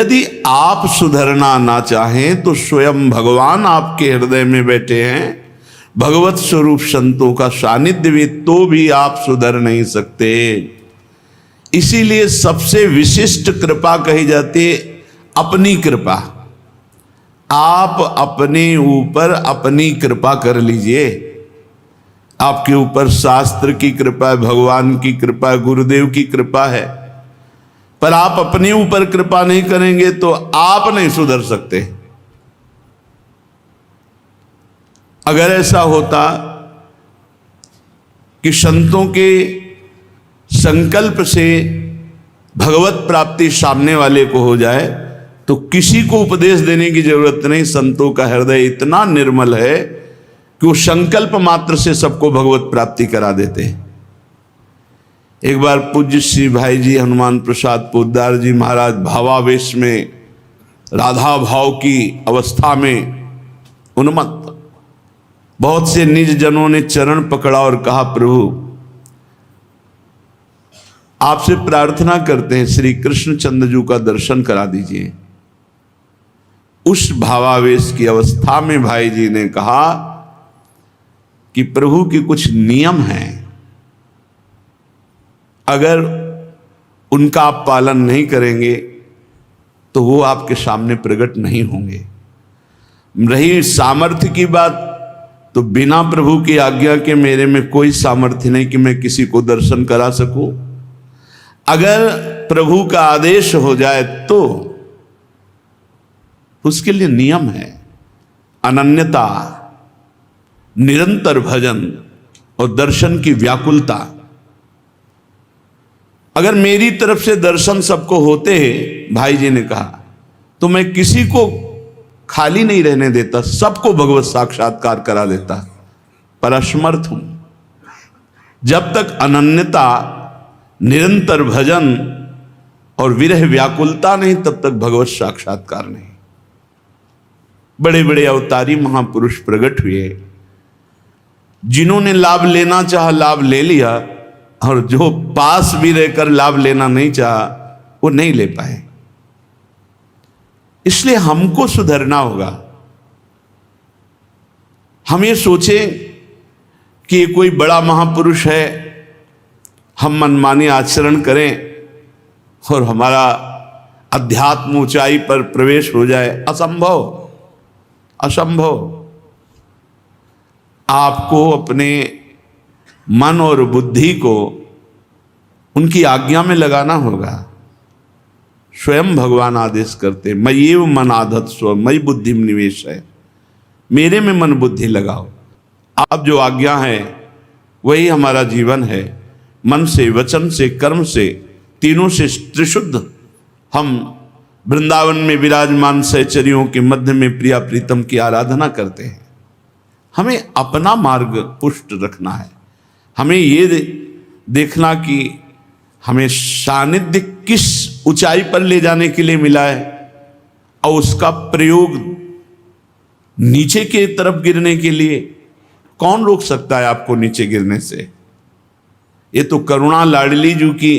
यदि आप सुधरना ना चाहें तो स्वयं भगवान आपके हृदय में बैठे हैं, भगवत स्वरूप संतों का सानिध्य भी, तो भी आप सुधर नहीं सकते। इसीलिए सबसे विशिष्ट कृपा कही जाती है अपनी कृपा। आप अपने ऊपर अपनी कृपा कर लीजिए। आपके ऊपर शास्त्र की कृपा है, भगवान की कृपा है, गुरुदेव की कृपा है, पर आप अपने ऊपर कृपा नहीं करेंगे तो आप नहीं सुधर सकते। अगर ऐसा होता कि संतों के संकल्प से भगवत प्राप्ति सामने वाले को हो जाए तो किसी को उपदेश देने की जरूरत नहीं। संतों का हृदय इतना निर्मल है कि वो संकल्प मात्र से सबको भगवत प्राप्ति करा देते हैं। एक बार पूज्य श्री भाई जी हनुमान प्रसाद पोद्दार जी महाराज भावावेश में, राधा भाव की अवस्था में उन्मत्त, बहुत से निज जनों ने चरण पकड़ा और कहा, प्रभु आपसे प्रार्थना करते हैं श्री कृष्णचंद्र जी का दर्शन करा दीजिए। उस भावावेश की अवस्था में भाई जी ने कहा कि प्रभु के कुछ नियम हैं, अगर उनका आप पालन नहीं करेंगे तो वो आपके सामने प्रकट नहीं होंगे। रही सामर्थ्य की बात, तो बिना प्रभु की आज्ञा के मेरे में कोई सामर्थ्य नहीं कि मैं किसी को दर्शन करा सकूं। अगर प्रभु का आदेश हो जाए तो उसके लिए नियम है, अनन्यता, निरंतर भजन और दर्शन की व्याकुलता। अगर मेरी तरफ से दर्शन सबको होते हैं, भाई जी ने कहा, तो मैं किसी को खाली नहीं रहने देता, सबको भगवत साक्षात्कार करा देता, पर असमर्थ हूं। जब तक अनन्यता, निरंतर भजन और विरह व्याकुलता नहीं, तब तक भगवत साक्षात्कार नहीं। बड़े बड़े अवतारी महापुरुष प्रकट हुए, जिन्होंने लाभ लेना चाहा लाभ ले लिया, और जो पास भी रहकर लाभ लेना नहीं चाहा वो नहीं ले पाए। इसलिए हमको सुधरना होगा। हम ये सोचें कि ये कोई बड़ा महापुरुष है, हम मनमानी आचरण करें और हमारा अध्यात्म ऊंचाई पर प्रवेश हो जाए, असंभव, असंभव। आपको अपने मन और बुद्धि को उनकी आज्ञा में लगाना होगा। स्वयं भगवान आदेश करते, मय्येव मन आधत्स्व स्व मयि बुद्धि निवेश है, मेरे में मन बुद्धि लगाओ। आप जो आज्ञा है वही हमारा जीवन है। मन से, वचन से, कर्म से, तीनों से त्रिशुद्ध हम वृंदावन में विराजमान सहचरियों के मध्य में प्रिया प्रीतम की आराधना करते हैं। हमें अपना मार्ग पुष्ट रखना है। हमें ये देखना कि हमें सानिध्य किस ऊंचाई पर ले जाने के लिए मिला है, और उसका प्रयोग नीचे की तरफ गिरने के लिए कौन रोक सकता है आपको नीचे गिरने से? ये तो करुणा लाडली जी की,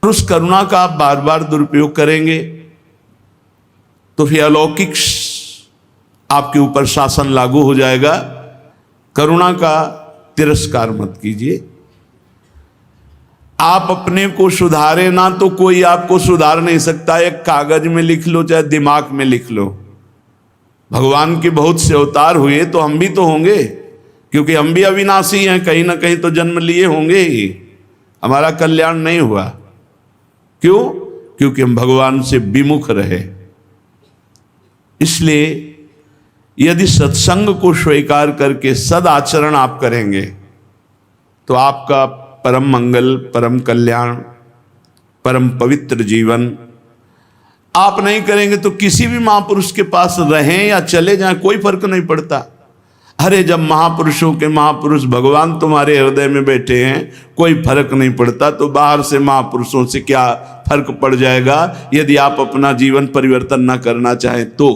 उस करुणा का आप बार बार दुरुपयोग करेंगे तो फिर अलौकिक आपके ऊपर शासन लागू हो जाएगा। करुणा का तिरस्कार मत कीजिए। आप अपने को सुधारे ना तो कोई आपको सुधार नहीं सकता। एक कागज में लिख लो चाहे दिमाग में लिख लो, भगवान के बहुत से अवतार हुए तो हम भी तो होंगे, क्योंकि हम भी अविनाशी हैं, कहीं ना कहीं तो जन्म लिए होंगे ही। हमारा कल्याण नहीं हुआ, क्यों? क्योंकि हम भगवान से विमुख रहे। इसलिए यदि सत्संग को स्वीकार करके सद आचरण आप करेंगे तो आपका परम मंगल, परम कल्याण, परम पवित्र जीवन। आप नहीं करेंगे तो किसी भी महापुरुष के पास रहें या चले जाएं कोई फर्क नहीं पड़ता। अरे जब महापुरुषों के महापुरुष भगवान तुम्हारे हृदय में बैठे हैं, कोई फर्क नहीं पड़ता, तो बाहर से महापुरुषों से क्या फर्क पड़ जाएगा यदि आप अपना जीवन परिवर्तन ना करना चाहें तो।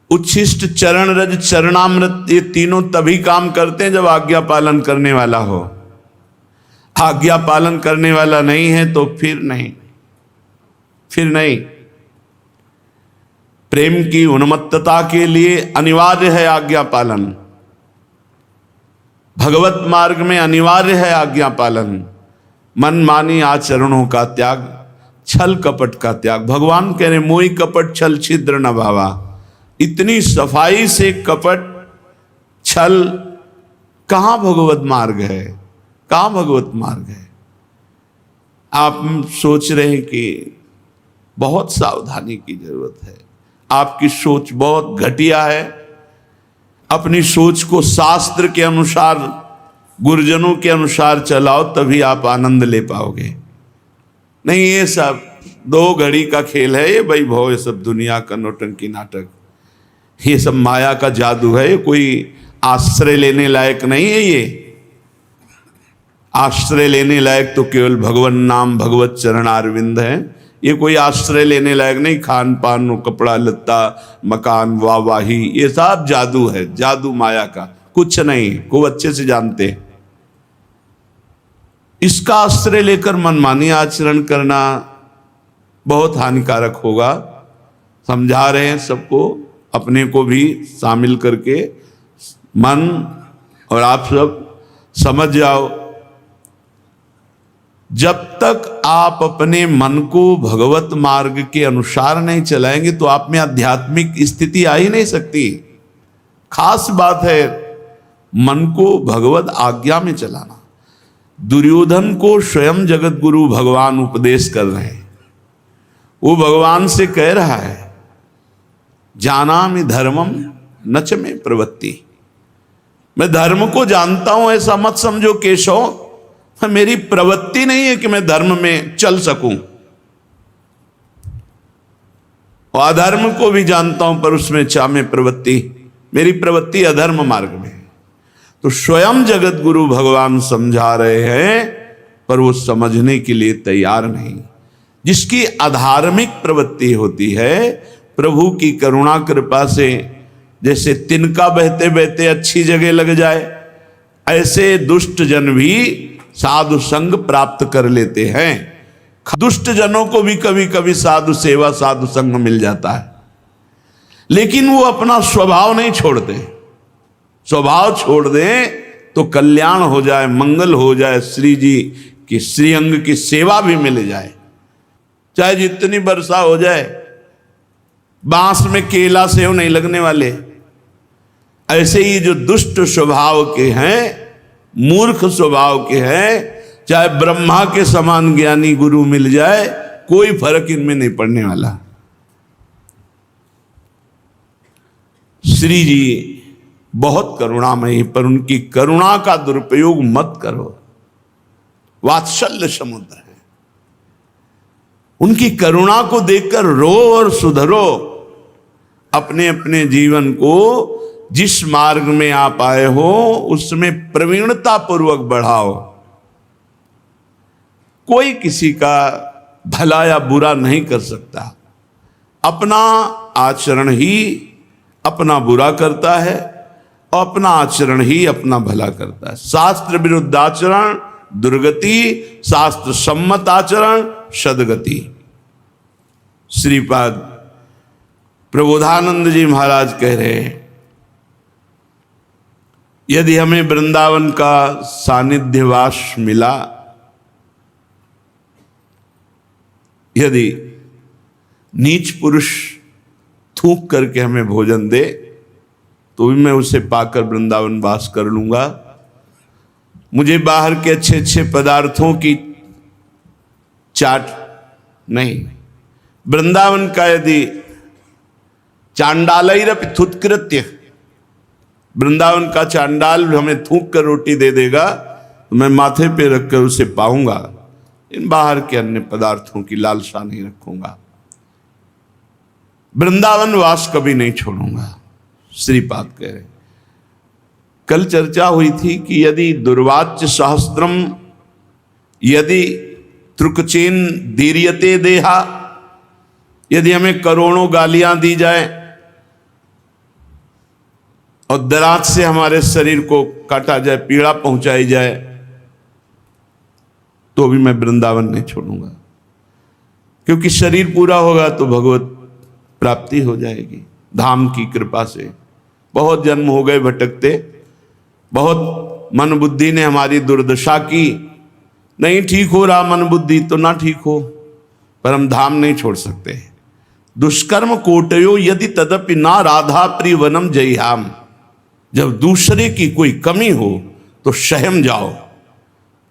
उच्छिष्ट, चरण रज, चरणामृत, ये तीनों तभी काम करते हैं जब आज्ञा पालन करने वाला हो। आज्ञा पालन करने वाला नहीं है तो फिर नहीं। प्रेम की उन्मत्तता के लिए अनिवार्य है आज्ञा पालन, भगवत मार्ग में अनिवार्य है आज्ञा पालन, मनमानी आचरणों का त्याग, छल कपट का त्याग। भगवान कह रहे मोहि कपट छल छिद्र न भावा। इतनी सफाई से कपट छल कहां भगवत मार्ग है, कहां भगवत मार्ग है। आप सोच रहे हैं कि बहुत सावधानी की जरूरत है, आपकी सोच बहुत घटिया है। अपनी सोच को शास्त्र के अनुसार, गुरुजनों के अनुसार चलाओ, तभी आप आनंद ले पाओगे। नहीं, ये सब 2 घड़ी का खेल है, ये वैभव, ये सब दुनिया का नौटंकी नाटक, ये सब माया का जादू है। ये कोई आश्रय लेने लायक नहीं है। ये आश्रय लेने लायक तो केवल भगवन नाम, भगवत चरण अरविंद है। ये कोई आश्रय लेने लायक नहीं। खान पान, कपड़ा लत्ता, मकान, वाहवाही, ये सब जादू है, जादू माया का, कुछ नहीं। खूब अच्छे से जानते हैं। इसका आश्रय लेकर मनमानी आचरण करना बहुत हानिकारक होगा। समझा रहे हैं सबको, अपने को भी शामिल करके। मन और आप सब समझ जाओ, जब तक आप अपने मन को भगवत मार्ग के अनुसार नहीं चलाएंगे तो आप में आध्यात्मिक स्थिति आ ही नहीं सकती। खास बात है मन को भगवत आज्ञा में चलाना। दुर्योधन को स्वयं जगत गुरु भगवान उपदेश कर रहे हैं। वो भगवान से कह रहा है, जानामि धर्मम नच में प्रवृत्ति। मैं धर्म को जानता हूं, ऐसा मत समझो केशव, मेरी प्रवृत्ति नहीं है कि मैं धर्म में चल सकूं। और अधर्म को भी जानता हूं, पर उसमें चाह में प्रवृत्ति, मेरी प्रवृत्ति अधर्म मार्ग में है। तो स्वयं जगत गुरु भगवान समझा रहे हैं, पर वो समझने के लिए तैयार नहीं। जिसकी अधार्मिक प्रवृत्ति होती है, प्रभु की करुणा कृपा से जैसे तिनका बहते बहते अच्छी जगह लग जाए, ऐसे दुष्ट जन भी साधु संग प्राप्त कर लेते हैं। दुष्ट जनों को भी कभी कभी साधु सेवा, साधु संग मिल जाता है, लेकिन वो अपना स्वभाव नहीं छोड़ते। स्वभाव छोड़ दें तो कल्याण हो जाए, मंगल हो जाए, श्री जी की श्रीअंग की सेवा भी मिल जाए, चाहे जितनी वर्षा हो जाए। बांस में केला सेव नहीं लगने वाले। ऐसे ही जो दुष्ट स्वभाव के हैं, मूर्ख स्वभाव के हैं, चाहे ब्रह्मा के समान ज्ञानी गुरु मिल जाए, कोई फर्क इनमें नहीं पड़ने वाला। श्री जी बहुत करुणामयी, पर उनकी करुणा का दुरुपयोग मत करो। वात्सल्य समुद्र है, उनकी करुणा को देखकर रो और सुधरो। अपने अपने जीवन को जिस मार्ग में आप आए हो उसमें प्रवीणता पूर्वक बढ़ाओ। कोई किसी का भला या बुरा नहीं कर सकता। अपना आचरण ही अपना बुरा करता है और अपना आचरण ही अपना भला करता है। शास्त्र विरुद्ध आचरण दुर्गति, शास्त्र सम्मत आचरण सदगति। श्रीपाद प्रबोधानंद जी महाराज कह रहे हैं, यदि हमें वृंदावन का सानिध्यवास मिला, यदि नीच पुरुष थूक करके हमें भोजन दे, तो भी मैं उसे पाकर वृंदावन वास कर लूंगा। मुझे बाहर के अच्छे अच्छे पदार्थों की चाट नहीं। वृंदावन का यदि चांडालैरपि थुत्कृत्य, वृंदावन का चांडाल हमें थूक कर रोटी दे देगा तो मैं माथे पे रखकर उसे पाऊंगा। इन बाहर के अन्य पदार्थों की लालसा नहीं रखूंगा। वृंदावन वास कभी नहीं छोड़ूंगा। श्रीपाद कह रहे। कल चर्चा हुई थी कि यदि दुर्वाच्य सहस्त्रम यदि त्रुकचेन दीर्यते देहा, यदि हमें करोड़ों गालियां दी जाए और दराज से हमारे शरीर को काटा जाए, पीड़ा पहुंचाई जाए, तो भी मैं वृंदावन नहीं छोड़ूंगा, क्योंकि शरीर पूरा होगा तो भगवत प्राप्ति हो जाएगी धाम की कृपा से। बहुत जन्म हो गए भटकते, बहुत मन बुद्धि ने हमारी दुर्दशा की, नहीं ठीक हो रहा मन बुद्धि तो ना ठीक हो, पर हम धाम नहीं छोड़ सकते। दुष्कर्म कोटयो यदि तदपि ना राधा प्रिय वनम जय्याम। जब दूसरे की कोई कमी हो तो सहम जाओ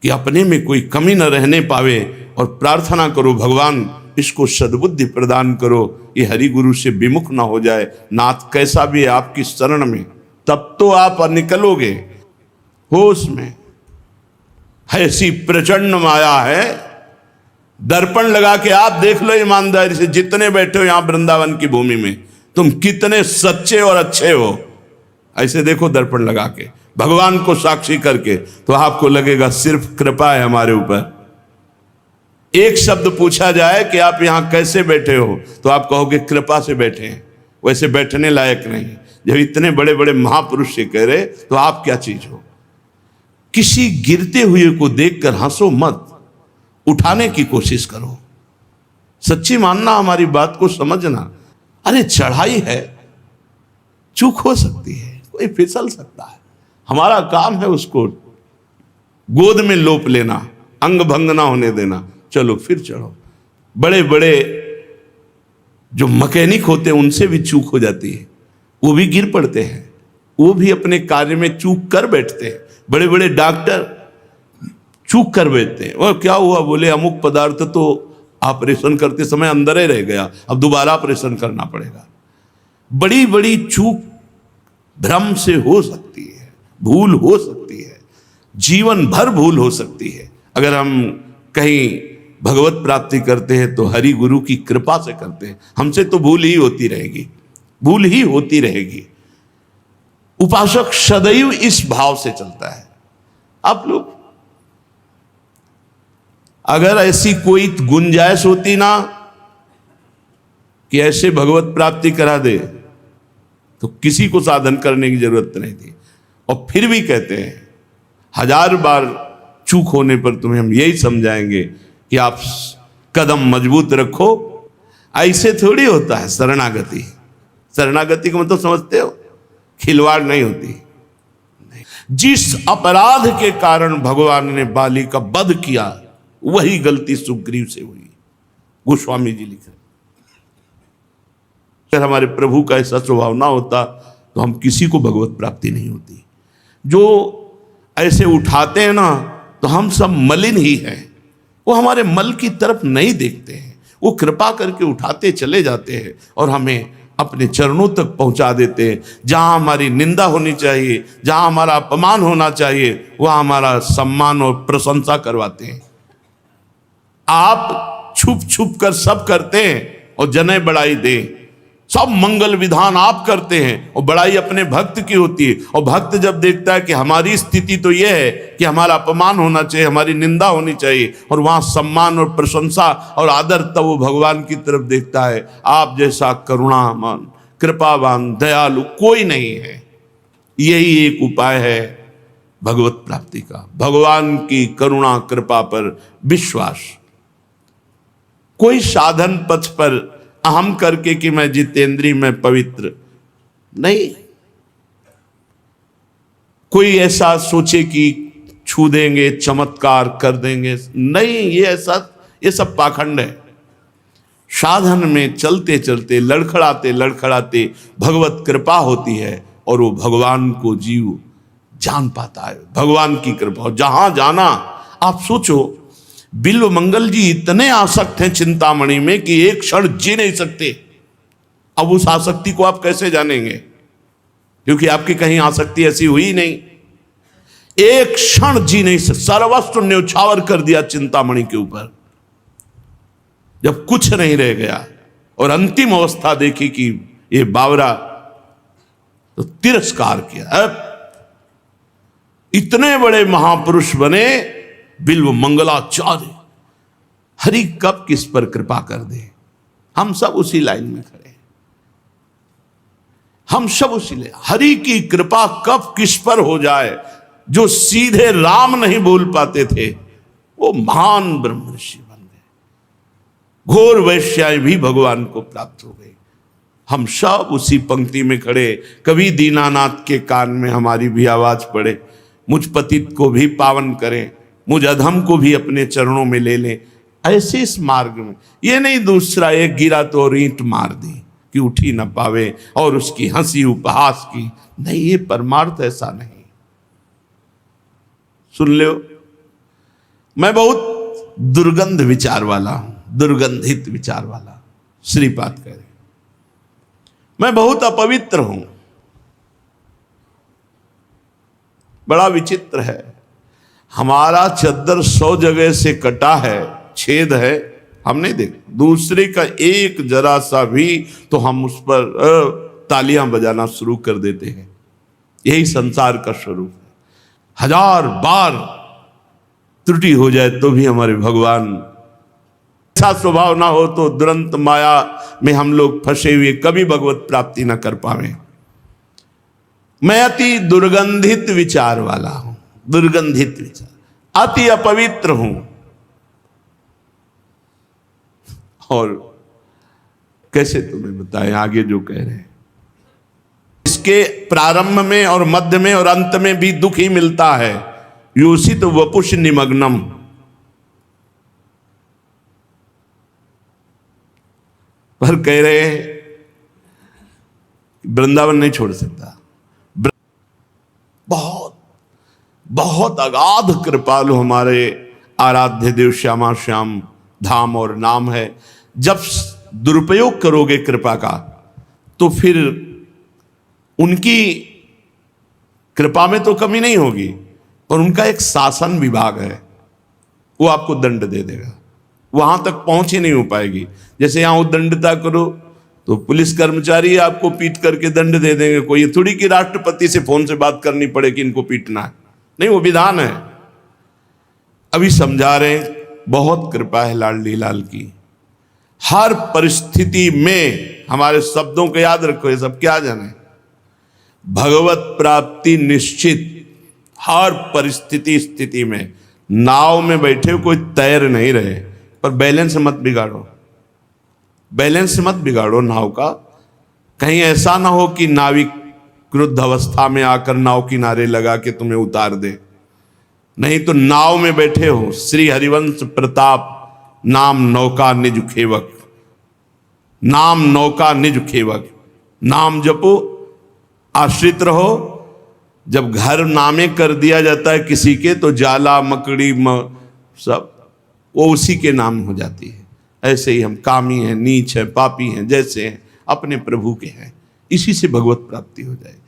कि अपने में कोई कमी न रहने पावे, और प्रार्थना करो भगवान इसको सद्बुद्धि प्रदान करो, ये हरि गुरु से विमुख ना हो जाए। नाथ कैसा भी है आपकी शरण में, तब तो आप निकलोगे होश में। ऐसी प्रचंड माया है, दर्पण लगा के आप देख लो ईमानदारी से, जितने बैठे हो यहां वृंदावन की भूमि में, तुम कितने सच्चे और अच्छे हो। ऐसे देखो दर्पण लगा के, भगवान को साक्षी करके, तो आपको लगेगा सिर्फ कृपा है हमारे ऊपर। एक शब्द पूछा जाए कि आप यहां कैसे बैठे हो, तो आप कहोगे कृपा से बैठे हैं, वैसे बैठने लायक नहीं। जब इतने बड़े बड़े महापुरुष से कह रहे, तो आप क्या चीज हो। किसी गिरते हुए को देखकर हंसो मत, उठाने की कोशिश करो। सच्ची मानना, हमारी बात को समझना। अरे चढ़ाई है, चूक हो सकती है, कोई फिसल सकता है, हमारा काम है उसको गोद में लोप लेना, अंग भंग ना होने देना, चलो फिर चढ़ो। बड़े बड़े जो मैकेनिक होते हैं उनसे भी चूक हो जाती है, वो भी गिर पड़ते हैं, वो भी अपने कार्य में चूक कर बैठते हैं। बड़े बड़े डॉक्टर चूक कर बैठते हैं, और क्या हुआ, बोले अमुक पदार्थ तो ऑपरेशन करते समय अंदर ही रह गया, अब दोबारा ऑपरेशन करना पड़ेगा। बड़ी बड़ी चूक भ्रम से हो सकती है, भूल हो सकती है, जीवन भर भूल हो सकती है। अगर हम कहीं भगवत प्राप्ति करते हैं तो हरि गुरु की कृपा से करते हैं, हमसे तो भूल ही होती रहेगी, भूल ही होती रहेगी। उपासक सदैव इस भाव से चलता है। आप लोग अगर ऐसी कोई गुंजाइश होती ना कि ऐसे भगवत प्राप्ति करा दे, तो किसी को साधन करने की जरूरत नहीं थी। और फिर भी कहते हैं 1000 बार चूक होने पर तुम्हें हम यही समझाएंगे कि आप कदम मजबूत रखो। ऐसे थोड़ी होता है शरणागति। शरणागति को मतलब समझते हो, खिलवाड़ नहीं होती। जिस अपराध के कारण भगवान ने बाली का वध किया, वही गलती सुग्रीव से हुई। गोस्वामी जी लिख रहे, अगर हमारे प्रभु का ऐसा स्वभाव ना होता तो हम किसी को भगवत प्राप्ति नहीं होती। जो ऐसे उठाते हैं ना, तो हम सब मलिन ही हैं, वो हमारे मल की तरफ नहीं देखते हैं, वो कृपा करके उठाते चले जाते हैं और हमें अपने चरणों तक पहुंचा देते हैं। जहां हमारी निंदा होनी चाहिए, जहां हमारा अपमान होना चाहिए, वहां हमारा सम्मान और प्रशंसा करवाते हैं। आप छुप छुप कर सब करते हैं और जने बड़ाई दे, सब मंगल विधान आप करते हैं और बड़ाई अपने भक्त की होती है। और भक्त जब देखता है कि हमारी स्थिति तो यह है कि हमारा अपमान होना चाहिए, हमारी निंदा होनी चाहिए, और वहां सम्मान और प्रशंसा और आदर, तब वो भगवान की तरफ देखता है। आप जैसा करुणावान, कृपावान, दयालु कोई नहीं है। यही एक उपाय है भगवत प्राप्ति का, भगवान की करुणा कृपा पर विश्वास। कोई साधन पथ पर अहम करके कि मैं जितेंद्रिय, मैं पवित्र नहीं, कोई ऐसा सोचे कि छू देंगे, चमत्कार कर देंगे, नहीं, ये सब पाखंड है। साधन में चलते चलते, लड़खड़ाते लड़खड़ाते भगवत कृपा होती है और वो भगवान को जीव जान पाता है। भगवान की कृपा, जहां जाना, आप सोचो बिल्व मंगल जी इतने आसक्त हैं चिंतामणि में कि एक क्षण जी नहीं सकते। अब उस आसक्ति को आप कैसे जानेंगे, क्योंकि आपकी कहीं आसक्ति ऐसी हुई नहीं। एक क्षण जी नहीं सकते, सर्वस्व न्यौछावर कर दिया चिंतामणि के ऊपर। जब कुछ नहीं रह गया और अंतिम अवस्था देखी कि ये बावरा, तो तिरस्कार किया। इतने बड़े महापुरुष बने बिल्व मंगलाचार्य, हरि कब किस पर कृपा कर दे। हम सब उसी लाइन में खड़े हैं, हम सब उसी लाइन। हरि की कृपा कब किस पर हो जाए। जो सीधे राम नहीं बोल पाते थे, वो महान ब्रह्म ऋषि बन गए। घोर वैश्याएं भी भगवान को प्राप्त हो गई। हम सब उसी पंक्ति में खड़े। कभी दीनानाथ के कान में हमारी भी आवाज पड़े, मुझ पतित को भी पावन करें, मुझ अधम को भी अपने चरणों में ले लें। ऐसे इस मार्ग में, ये नहीं दूसरा एक गिरा तो ईंट मार दी कि उठी न पावे और उसकी हंसी उपहास की, नहीं, ये परमार्थ ऐसा नहीं। सुन लो, मैं बहुत दुर्गंध विचार वाला हूं, दुर्गंधित विचार वाला। श्रीपाद कह रहे मैं बहुत अपवित्र हूं। बड़ा विचित्र है, हमारा चद्दर 100 जगह से कटा है, छेद है, हम नहीं देख, दूसरे का एक जरा सा भी तो हम उस पर तालियां बजाना शुरू कर देते हैं। यही संसार का स्वरूप है। 1000 बार त्रुटि हो जाए तो भी हमारे भगवान, ऐसा स्वभाव ना हो तो दुरंत माया में हम लोग फंसे हुए कभी भगवत प्राप्ति ना कर पावे। मैं अति दुर्गंधित विचार वाला हूं, दुर्गंधित विचार, अति अपवित्र हूं। और कैसे तुम्हें बताएं आगे जो कह रहे हैं, इसके प्रारंभ में और मध्य में और अंत में भी दुख ही मिलता है। योषित वपुष निमग्नम, पर कह रहे वृंदावन नहीं छोड़ सकता। बहुत बहुत अगाध कृपालु हमारे आराध्य देव श्यामा श्याम धाम और नाम है। जब दुरुपयोग करोगे कृपा का तो फिर उनकी कृपा में तो कमी नहीं होगी, और उनका एक शासन विभाग है, वो आपको दंड दे देगा, वहां तक पहुंच ही नहीं हो पाएगी। जैसे यहां उद्दंडता करो तो पुलिस कर्मचारी आपको पीट करके दंड दे देंगे। कोई थोड़ी कि राष्ट्रपति से फोन से बात करनी पड़े कि इनको पीटना है, नहीं, वो विधान है। अभी समझा रहे हैं, बहुत कृपा है लाडली लाल की। हर परिस्थिति में हमारे शब्दों को याद रखो, ये सब क्या जाने, भगवत प्राप्ति निश्चित। हर परिस्थिति स्थिति में नाव में बैठे हो, कोई तैर नहीं रहे, पर बैलेंस मत बिगाड़ो, बैलेंस मत बिगाड़ो नाव का। कहीं ऐसा ना हो कि नाविक क्रुद्ध अवस्था में आकर नाव किनारे लगा के तुम्हें उतार दे। नहीं तो नाव में बैठे हो, श्री हरिवंश प्रताप नाम नौका निज खेवक, नाम नौका निज खेवक, नाम जपो, आश्रित रहो। जब घर नामे कर दिया जाता है किसी के तो जाला मकड़ी सब वो उसी के नाम हो जाती है। ऐसे ही हम कामी हैं, नीच हैं, पापी हैं, जैसे हैं अपने प्रभु के हैं, इसी से भगवत प्राप्ति हो जाएगी।